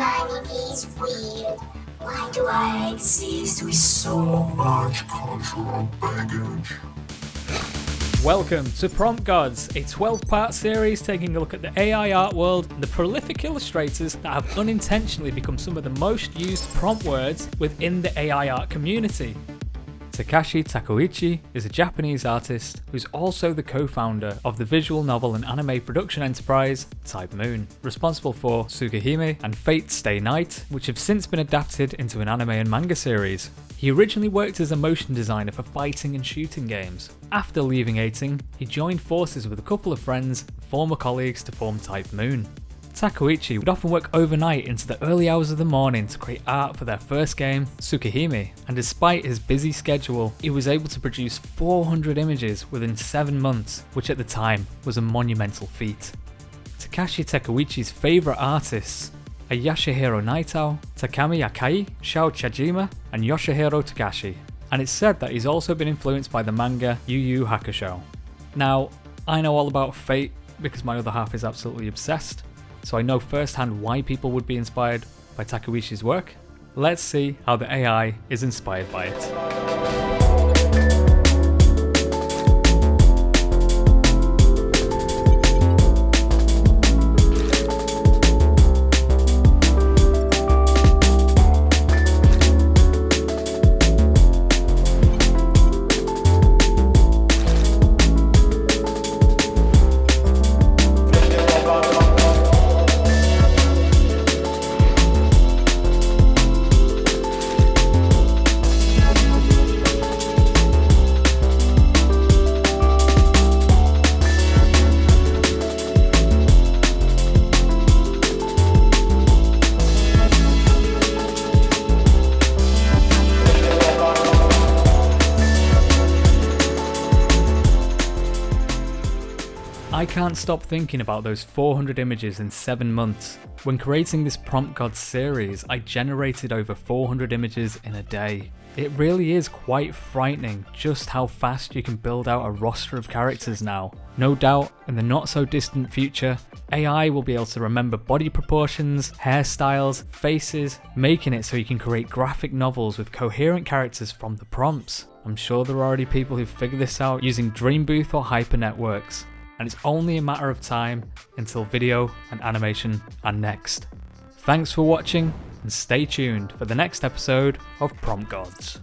Humanity is weird. Why do I exist with so much cultural baggage? Welcome to Prompt Gods, a 12-part series taking a look at the AI art world and the prolific illustrators that have unintentionally become some of the most used prompt words within the AI art community. Takashi Takeuchi is a Japanese artist who's also the co-founder of the visual novel and anime production enterprise Type Moon, responsible for Tsugahime and Fate Stay Night, which have since been adapted into an anime and manga series. He originally worked as a motion designer for fighting and shooting games. After leaving 18, he joined forces with a couple of friends and former colleagues to form Type Moon. Takeuchi would often work overnight into the early hours of the morning to create art for their first game, Tsukahime, and despite his busy schedule, he was able to produce 400 images within 7 months, which at the time was a monumental feat. Takashi Takeuchi's favourite artists are Yasuhiro Naito, Takami Akai, Shao Chajima, and Yoshihiro Togashi, and it's said that he's also been influenced by the manga Yu Yu Hakusho. Now, I know all about Fate because my other half is absolutely obsessed, so I know firsthand why people would be inspired by Takeuchi's work. Let's see how the AI is inspired by it. I can't stop thinking about those 400 images in 7 months. When creating this Prompt Gods series, I generated over 400 images in a day. It really is quite frightening just how fast you can build out a roster of characters now. No doubt, in the not so distant future, AI will be able to remember body proportions, hairstyles, faces, making it so you can create graphic novels with coherent characters from the prompts. I'm sure there are already people who've figured this out using Dreambooth or Hyper Networks, and it's only a matter of time until video and animation are next. Thanks for watching, and stay tuned for the next episode of Prompt Gods.